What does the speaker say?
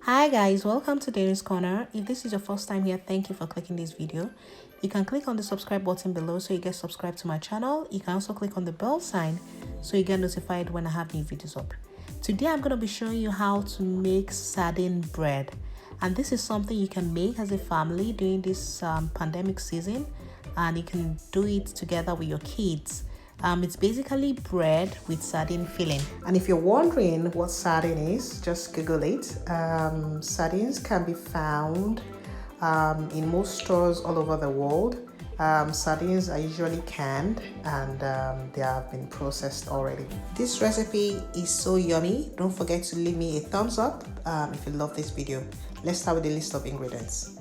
Hi guys, welcome to DerinsCorner. If this is your first time here, thank you for clicking this video. You can click on the subscribe button below so you get subscribed to my channel. You can also click on the bell sign so you get notified when I have new videos up. Today I'm going to be showing you how to make sardine bread, and this is something you can make as a family during this pandemic season, and you can do it together with your kids. It's basically bread with sardine filling. And if you're wondering what sardine is, just Google it. Sardines can be found in most stores all over the world. Sardines are usually canned and they have been processed already. This recipe is so yummy. Don't forget to leave me a thumbs up if you love this video. Let's start with the list of ingredients.